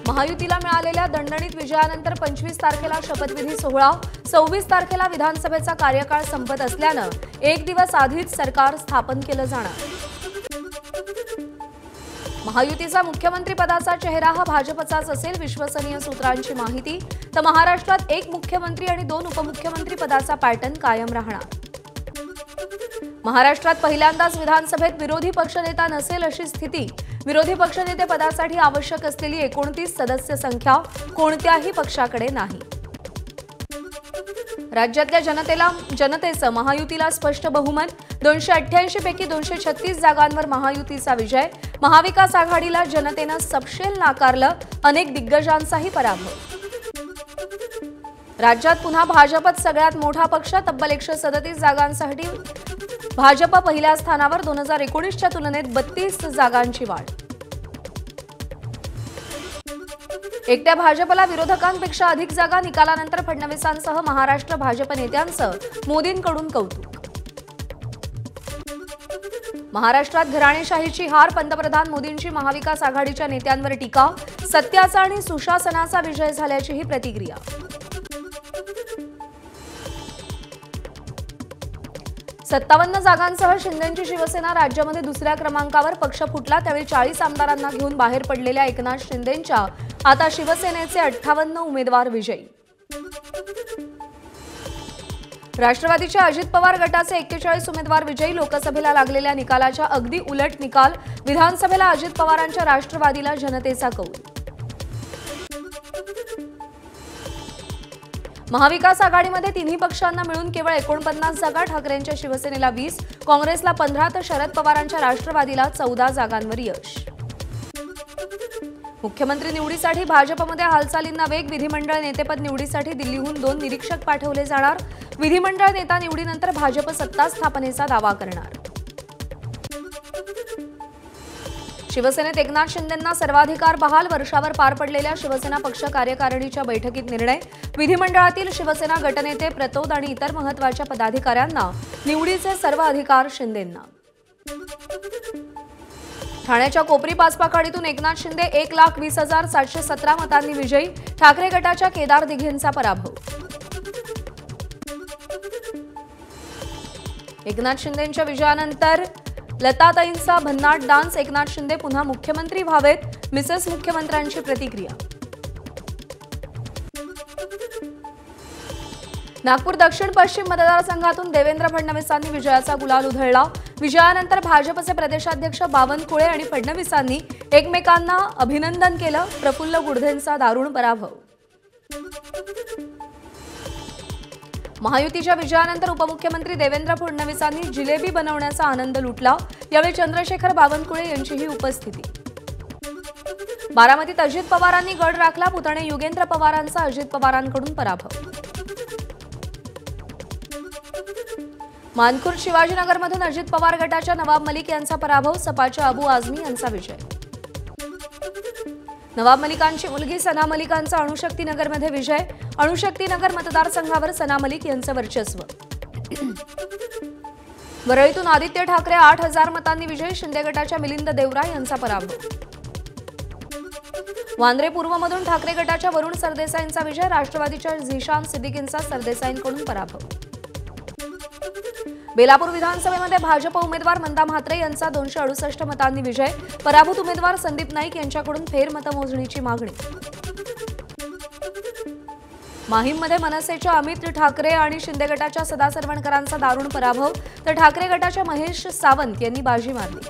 महायुतीला मिळालेल्या दणदणीत विजयानंतर 25 तारखेला शपथविधी सोहळा, 26 तारखेला विधानसभेचा कार्यकाळ संपत असल्यानं एक दिवस आधीच सरकार स्थापन केलं जाणार। महायुतीचा मुख्यमंत्री पदाचा चेहरा हा भाजपचाच असेल, विश्वसनीय सूत्रांची माहिती। तर महाराष्ट्रात एक मुख्यमंत्री आणि 2 उपमुख्यमंत्री पदाचा पॅटर्न कायम राहणार। महाराष्ट्रात पहिल्यांदाच विधानसभेत विरोधी पक्षनेता नसेल अशी स्थिती। विरोधी पक्षनेते पदासाठी आवश्यक असलेली 29 सदस्य संख्या कोणत्याही पक्षाकडे नाही। राज्यातल्या जनतेचं महायुतीला स्पष्ट बहुमत, 288 पैकी 236 जागांवर महायुतीचा विजय। महाविकास आघाडीला जनतेनं सपशेल नाकारलं, अनेक दिग्गजांचाही पराभव। राज्यात पुन्हा भाजपच सगळ्यात मोठा पक्ष, तब्बल 137 जागांसाठी भाजप पहिल्या स्थानावर, 2019च्या तुलनेत 32 जागांची वाढ। एकट्या भाजपला विरोधकांपेक्षा अधिक जागा, निकालानंतर फडणवीसांसह महाराष्ट्र भाजप नेत्यांचं मोदींकडून कौतुक। महाराष्ट्रात घराणेशाहीची हार, पंतप्रधान मोदींची महाविकास आघाडीच्या नेत्यांवर टीका। सत्याचा आणि सुशासनाचा विजय झाल्याची ही प्रतिक्रिया। सत्तावन्न जागांसह शिंदेंची शिवसेना राज्यामध्ये दुसऱ्या क्रमांकावर, पक्ष फुटला त्यावेळी 40 आमदारांना घेऊन बाहेर पडलेल्या एकनाथ शिंदेंच्या आता शिवसेनेचे 58 उमेदवार विजयी। राष्ट्रवादीच्या अजित पवार गटाचे 41 उमेदवार विजयी। लोकसभेला लागलेल्या निकालाच्या अगदी उलट निकाल, विधानसभेला अजित पवारांच्या राष्ट्रवादीला जनतेचा कौल। महाविकास आघाडीमध्ये तिन्ही पक्षांना मिळून केवळ 49 जागा, ठाकरेंच्या शिवसेनेला 20, काँग्रेसला 15 तर शरद पवारांच्या राष्ट्रवादीला 14 जागांवर यश। मुख्यमंत्री निवडीसाठी भाजपमध्ये हालचालींना वेग, विधिमंडळ नेतेपद निवडीसाठी दिल्लीहून 2 निरीक्षक पाठवले जाणार। विधिमंडळ नेता निवडीनंतर भाजप सत्ता स्थापनेचा दावा करणार। शिवसेनेत एकनाथ शिंदेंना सर्वाधिकार बहाल, वर्षावर पार पडलेल्या शिवसेना पक्ष कार्यकारिणीच्या बैठकीत निर्णय। विधिमंडळातील शिवसेना गटनेते, प्रतोद आणि इतर महत्त्वाच्या पदाधिकाऱ्यांना निवडीचे सर्व अधिकार शिंदेंना। ठाण्याच्या कोपरी पाचपाखाडीतून एकनाथ शिंदे 1,20,717 मतांनी विजयी। ठाकरे गटाच्या केदार दिघेंचा पराभव। एकनाथ शिंदेंच्या विजयानंतर लताताईंचा भन्नाट डान्स, एकनाथ शिंदे पुन्हा मुख्यमंत्री व्हावेत, मिसेस मुख्यमंत्र्यांची प्रतिक्रिया। नागपूर दक्षिण पश्चिम मतदारसंघातून देवेंद्र फडणवीसांनी विजयाचा गुलाल उधळला। विजयानंतर भाजपचे प्रदेशाध्यक्ष बावनकुळे आणि फडणवीसांनी एकमेकांना अभिनंदन केलं। प्रफुल्ल गुडधेंचा दारुण पराभव। महायुतीच्या विजयानंतर उपमुख्यमंत्री देवेंद्र फडणवीसांनी जिलेबी बनवण्याचा आनंद लुटला। यावेळी चंद्रशेखर बावनकुळे यांचीही उपस्थिती। बारामतीत अजित पवारांनी गड राखला, पुतणे युगेंद्र पवारांचा अजित पवारांकडून पराभव। मानखुर्द शिवाजीनगरमधून अजित पवार गटाच्या नवाब मलिक यांचा पराभव, सपाच्या अबू आझमी यांचा विजय। नवाब मलिकांची मुलगी सना मलिकांचा अणुशक्तीनगरमध्ये विजय। अणुशक्तीनगर मतदारसंघावर सना मलिक यांचं वर्चस्व। वरळीतून आदित्य ठाकरे 8,000 मतांनी विजयी। शिंदे गटाच्या मिलिंद देवरा यांचा पराभव। वांद्रे पूर्वमधून ठाकरे गटाच्या वरुण सरदेसाईंचा विजय। राष्ट्रवादीच्या झिशान सिद्दीकींचा सरदेसाईंकडून पराभव। बेलापूर विधानसभेमध्ये भाजप उमेदवार मंदा म्हात्रे यांचा 268 मतांनी विजय। पराभूत उमेदवार संदीप नाईक यांच्याकडून फेरमतमोजणीची मागणी। माहीममध्ये मनसेच्या अमित ठाकरे आणि शिंदे गटाच्या सदा सरवणकरांचा दारुण पराभव, तर ठाकरे गटाच्या महेश सावंत यांनी बाजी मारली।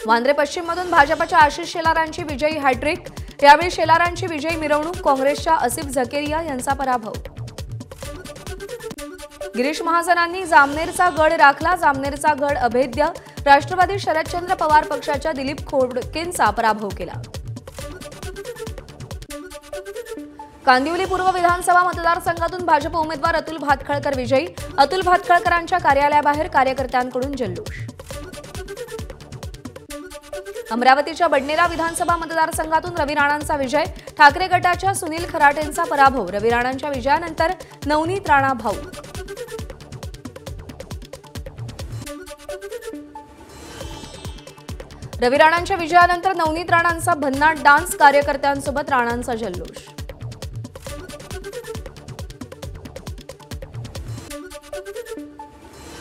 वांद्रे पश्चिममधून भाजपच्या आशिष शेलारांची विजयी हॅट्रिक। यावेळी शेलारांची विजयी मिरवणूक, काँग्रेसच्या आसिफ झकेरिया यांचा पराभव। गिरीश महाजनांनी जामनेरचा गड राखला, जामनेरचा गड अभेद्य। राष्ट्रवादी शरदचंद्र पवार पक्षाच्या दिलीप खोडकेंचा पराभव केला। कांदिवली पूर्व विधानसभा मतदारसंघातून भाजप उमेदवार अतुल भातखळकर विजयी। अतुल भातखळकरांच्या कार्यालयाबाहेर कार्यकर्त्यांकडून जल्लोष। अमरावतीच्या बडनेरा विधानसभा मतदारसंघातून रवी राणांचा विजय। ठाकरे गटाच्या सुनील खराटेंचा पराभव। रवी राणांच्या विजयानंतर नवनीत राणा भाऊक। रवी राणांच्या विजयानंतर नवनीत राणांचा भन्नाट डान्स, कार्यकर्त्यांसोबत राणांचा जल्लोष.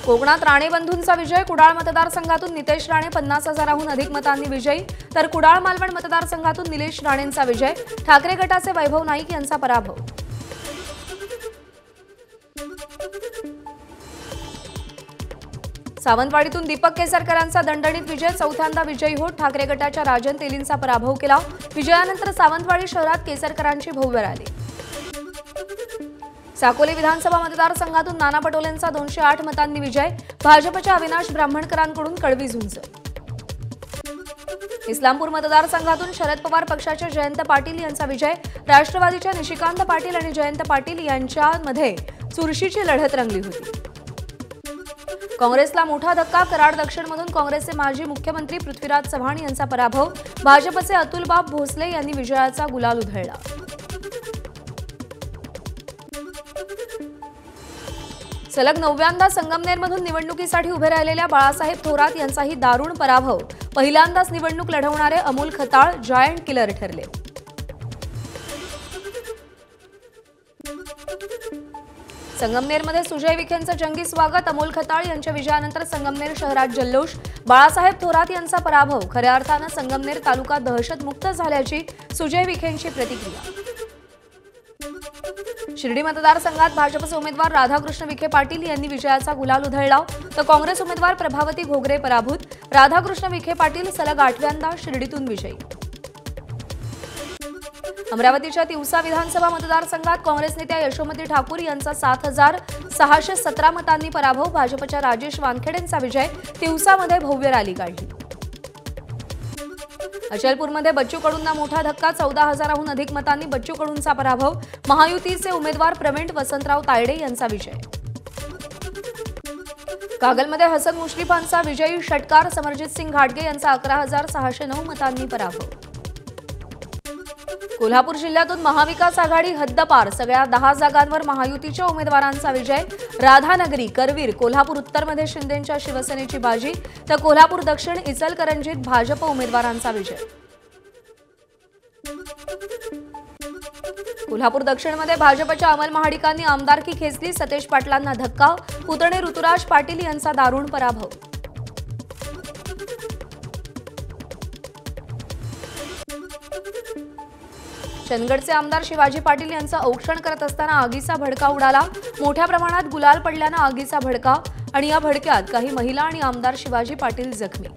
कोकणात राणे बंधूंचा विजय, कुडाळ मतदारसंघातून नितेश राणे 50,000हून अधिक मतांनी विजयी, तर कुडाळ मालवण मतदारसंघातून निलेश राणेंचा विजय. ठाकरे गटाचे वैभव नाईक यांचा पराभव. सावंतवाडीतून दीपक केसरकरांचा दणदणीत विजय, चौथ्यांदा विजयी होत ठाकरे गटाच्या राजन तेलींचा पराभव केला. विजयानंतर सावंतवाडी शहरात केसरकरांची भव्य रॅली. साकोली विधानसभा मतदारसंघातून नाना पटोलेंचा 208 मतांनी विजय, भाजपच्या अविनाश ब्राह्मणकरांकडून कडवी झुंज. इस्लामपूर मतदारसंघातून शरद पवार पक्षाच्या जयंत पाटील यांचा विजय, राष्ट्रवादीच्या निशिकांत पाटील आणि जयंत पाटील यांच्यामध्ये चुरशीची लढत रंगली होती. काँग्रेसला मोठा धक्का, कराड दक्षिणमधून काँग्रेसचे माजी मुख्यमंत्री पृथ्वीराज चव्हाण यांचा पराभव, भाजपचे अतुलबाब भोसले यांनी विजयाचा गुलाल उधळला. सलग 9व्यांदा संगमनेरमधून निवडणुकीसाठी उभे राहिलेल्या बाळासाहेब थोरात यांचाही दारुण पराभव, पहिल्यांदाच निवडणूक लढवणारे अमोल खताळ जायंट किलर ठरले. संगमनेरमध्ये सुजय विखेंचं जंगी स्वागत, अमोल खताळ यांच्या विजयानंतर संगमनेर शहरात जल्लोष. बाळासाहेब थोरात यांचा पराभव, खऱ्या अर्थानं संगमनेर तालुका दहशतमुक्त झाल्याची सुजय विखेंची प्रतिक्रिया. शिर्डी मतदारसंघात भाजपचे उमेदवार राधाकृष्ण विखे पाटील यांनी विजयाचा गुलाल उधळला, तर काँग्रेस उमेदवार प्रभावती घोगरे पराभूत. राधाकृष्ण विखे पाटील सलग 8व्यांदा शिर्डीतून विजयी. अमरावतीच्या तिवसा विधानसभा मतदारसंघात काँग्रेस नेत्या यशोमती ठाकूर यांचा 7,617 मतांनी पराभव, भाजपच्या राजेश वानखेडेंचा विजय. तिवसामध्ये भव्य रॅली काढली. अचलपूरमध्ये बच्चू कडूंना मोठा धक्का, 14,000हून अधिक मतांनी बच्चू कडूंचा पराभव, महायुतीचे उमेदवार प्रवीण वसंतराव तायडे यांचा विजय. कागलमध्ये हसन मुश्रीफांचा विजयी षटकार, समरजित सिंग घाटगे यांचा 11,609 मतांनी पराभव. कोल्हापूर जिल्ह्यातून महाविकास आघाडी हद्दपार, सगळ्या 10 जागांवर महायुतीच्या उमेदवारांचा विजय. राधानगरी, करवीर, कोल्हापूर उत्तरमध्ये शिंदेंच्या शिवसेनेची बाजी, तर कोल्हापूर दक्षिण, इचलकरंजीत भाजप उमेदवारांचा विजय. कोल्हापूर दक्षिणमध्ये भाजपच्या अमल महाडिकांनी आमदारकी खेचली, सतेज पाटलांना धक्का, पुतणे ऋतुराज पाटील यांचा दारुण पराभव. चंदगडचे आमदार शिवाजी पाटील यांचं औक्षण करत असताना आगीचा भडका उडाला, मोठ्या प्रमाणात गुलाल पडल्यानं आगीचा भडका, आणि या भडक्यात काही महिला आणि आमदार शिवाजी पाटील जखमी.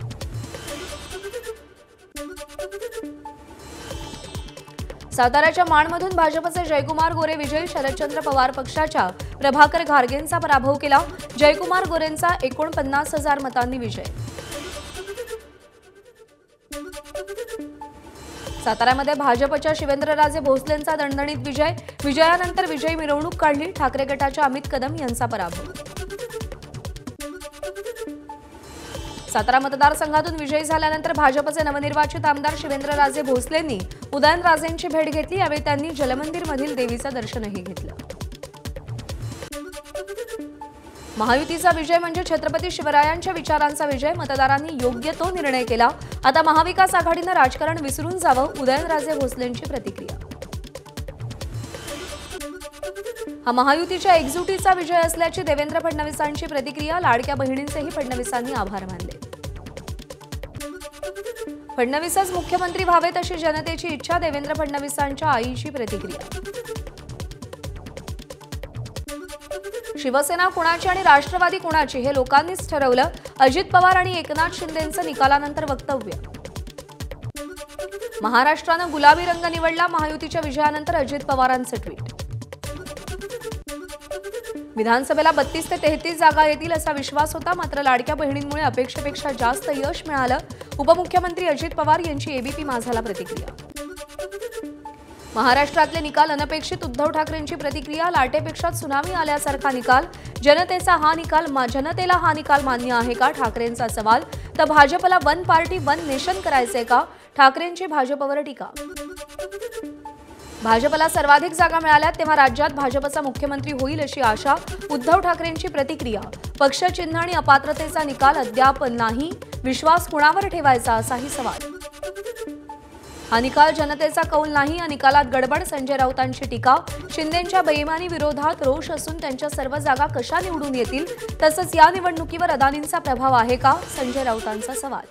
साताऱ्याच्या माणमधून भाजपचे जयकुमार गोरे विजयी, शरदचंद्र पवार पक्षाच्या प्रभाकर घारगेंचा पराभव केला. जयकुमार गोरेंचा 49,000 मतांनी विजय. साताऱ्यामध्ये भाजपच्या शिवेंद्रराजे भोसलेंचा दणदणीत विजय, विजयानंतर विजयी मिरवणूक काढली. ठाकरे गटाच्या अमित कदम यांचा पराभव. सातारा मतदारसंघातून विजयी झाल्यानंतर भाजपचे नवनिर्वाचित आमदार शिवेंद्रराजे भोसलेंनी उदयनराजेंची भेट घेतली. यावेळी त्यांनी जलमंदिरमधील देवीचं दर्शनही घेतलं. महायुतीचा विजय म्हणजे छत्रपती शिवरायांच्या विचारांचा विजय, मतदारांनी योग्य तो निर्णय केला. आता महाविकास आघाडीनं राजकारण विसरून जावं, उदयनराजे भोसलेंची प्रतिक्रिया. हा महायुतीच्या एकजुटीचा विजय असल्याची देवेंद्र फडणवीसांची प्रतिक्रिया. लाडक्या बहिणींचेही फडणवीसांनी आभार मानले. फडणवीसच मुख्यमंत्री व्हावेत अशी जनतेची इच्छा, देवेंद्र फडणवीसांच्या आईची प्रतिक्रिया. शिवसेना कुणाची आणि राष्ट्रवादी कुणाची हे लोकांनीच ठरवलं, अजित पवार आणि एकनाथ शिंदेंचं निकालानंतर वक्तव्य. महाराष्ट्रानं गुलाबी रंग निवडला, महायुतीच्या विजयानंतर अजित पवारांचं ट्विट. विधानसभेला 32 ते 33 जागा येतील असा विश्वास होता, मात्र लाडक्या बहिणींमुळे अपेक्षेपेक्षा जास्त यश मिळालं. उपमुख्यमंत्री अजित पवार यांची एबीपी माझाला प्रतिक्रिया. महाराष्ट्रातले निकाल अनपेक्षित, उद्धव ठाकरेंची प्रतिक्रिया. लाटेपेक्षा सुनामी आल्यासारखा निकाल, जनतेला हा निकाल मान्य आहे का, ठाकरेंचा सवाल. तर भाजपला वन पार्टी वन नेशन करायचंय का, ठाकरेंची भाजपवर टीका. भाजपला सर्वाधिक जागा मिळाल्या तेव्हा राज्यात भाजपचा मुख्यमंत्री होईल अशी आशा, उद्धव ठाकरेंची प्रतिक्रिया. पक्षचिन्ह आणि अपात्रतेचा निकाल अद्याप नाही, विश्वास कुणावर ठेवायचा असाही सवाल। हा निकाल जनतेचा कौल नाही, या निकालात गडबड, संजय राऊतांची टीका। शिंदेंच्या बेईमानी विरोधात रोष असून त्यांच्या सर्व जागा कशा निवडून येतील, तसंच या निवडणुकीवर अदानींचा प्रभाव आहे का, संजय राऊतांचा सवाल।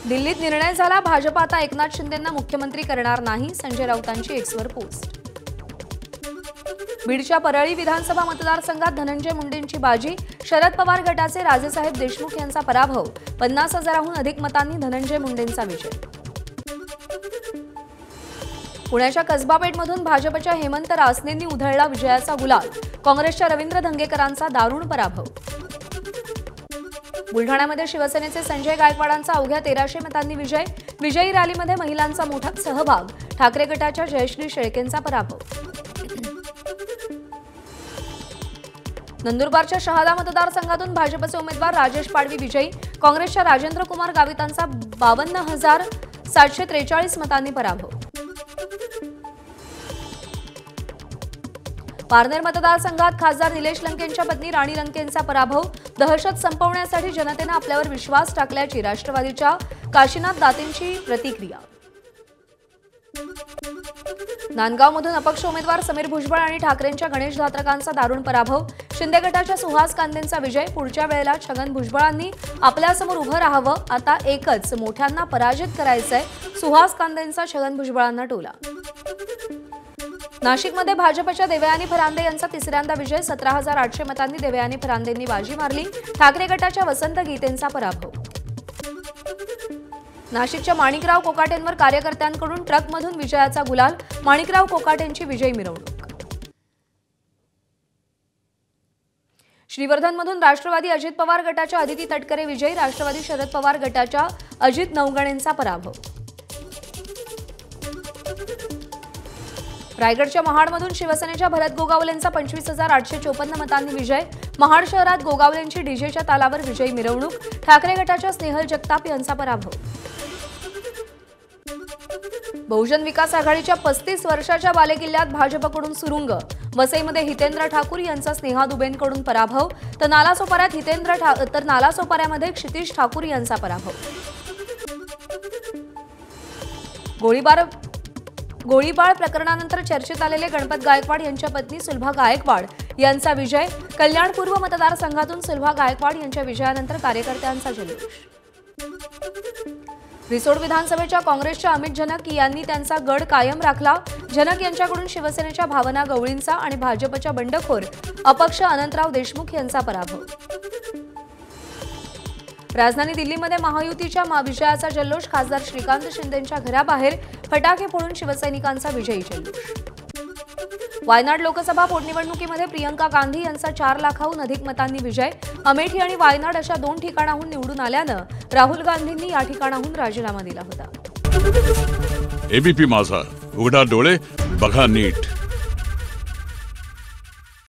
दिल्लीत निर्णय झाला, भाजप आता एकनाथ शिंदेंना मुख्यमंत्री करणार नाही, संजय राऊतांची एक्सवर पोस्ट। बीडच्या परळी विधानसभा मतदारसंघात धनंजय मुंडेंची बाजी, शरद पवार गटाचे राजेसाहेब देशमुख यांचा पराभव, 50,000हून अधिक मतांनी धनंजय मुंडेंचा विजय। पुण्याच्या कसबा पेठमधून भाजपच्या हेमंत रासनेंनी उधळला विजयाचा गुलाल, काँग्रेसच्या रवींद्र धंगेकरांचा दारुण पराभव। बुलढाण्यामध्ये शिवसेनेचे संजय गायकवाडांचा अवघ्या 1300 मतांनी विजय, विजयी रॅलीमध्ये महिलांचा मोठा सहभाग, ठाकरे गटाच्या जयश्री शेळकेंचा पराभव। नंदुरबारच्या शहादा मतदारसंघातून भाजपचे उमेदवार राजेश पाडवी विजयी, काँग्रेसच्या राजेंद्र कुमार गावितांचा 52,743 मतांनी पराभव। पारनेर मतदारसंघात खासदार निलेश लंकेंच्या पत्नी राणी लंकेंचा पराभव, दहशत संपवण्यासाठी जनतेने आपल्यावर विश्वास टाकल्याची राष्ट्रवादीच्या काशीनाथ दातेंची प्रतिक्रिया। नांदगावमधून अपक्ष उमेदवार समीर भुजबळ आणि ठाकरेंच्या गणेश धात्रकांचा दारुण पराभव, शिंदे गटाच्या सुहास कांदेंचा विजय, पुढच्या वेळेला छगन भुजबळांनी आपल्यासमोर उभं राहावं, आता एकच मोठ्यांना पराजित करायचंय, सुहास कांदेंचा छगन भुजबळांना टोला। नाशिकमध्ये भाजपच्या देवयानी फरांदे यांचा तिसऱ्यांदा विजय, 17,800 मतांनी देवयानी फरांदेंनी बाजी मारली, ठाकरे गटाच्या वसंत गीतेंचा पराभव। नाशिकच्या माणिकराव कोकाटेंवर कार्यकर्त्यांकडून ट्रकमधून विजयाचा गुलाल, माणिकराव कोकाटेंची विजयी मिरवणूक। श्रीवर्धनमधून राष्ट्रवादी अजित पवार गटाच्या अदिती तटकरे विजयी, राष्ट्रवादी शरद पवार गटाच्या अजित नवगणेंचा पराभव। रायगडच्या महाडमधून शिवसेनेच्या भरत गोगावलेंचा 25,854 मतांनी विजय, महाड शहरात गोगावलेंची डीजेच्या तालावर विजयी मिरवणूक, ठाकरे गटाच्या स्नेहल जगताप यांचा पराभव। बहुजन विकास आघाडीच्या 35 वर्षाच्या बालेकिल्ल्यात भाजपकडून सुरुंग, वसईमध्ये हितेंद्र ठाकूर यांचा स्नेहा दुबेंकडून पराभव, तर नालासोपाऱ्यामध्ये क्षितिश ठाकूर यांचा पराभव। गोळीबार प्रकरणानंतर चर्चेत आलेले गणपत गायकवाड यांच्या पत्नी सुलभा गायकवाड यांचा विजय, कल्याण पूर्व मतदारसंघातून सुलभा गायकवाड यांच्या विजयानंतर कार्यकर्त्यांचा जल्लोष। रिसोड विधानसभेच्या काँग्रेसच्या अमित जनक यांनी त्यांचा गड कायम राखला, जनक यांच्याकडून शिवसेनेच्या भावना गवळींचा आणि भाजपच्या बंडखोर अपक्ष अनंतराव देशमुख यांचा पराभव। राजधानी दिल्लीमध्ये महायुतीच्या विजयाचा जल्लोष, खासदार श्रीकांत शिंदेंच्या घराबाहेर फटाके फोडून शिवसैनिकांचा विजयी जल्लोष। वायनाड लोकसभा पोटनिवडणुकीमध्ये प्रियंका गांधी यांचा 4 लाखाहून अधिक मतांनी विजय, अमेठी आणि वायनाड अशा 2 ठिकाणाहून निवडून आल्यानं राहुल गांधींनी या ठिकाणाहून राजीनामा दिला होता। एबीपी माझा, उघडा डोळे बघा नीट।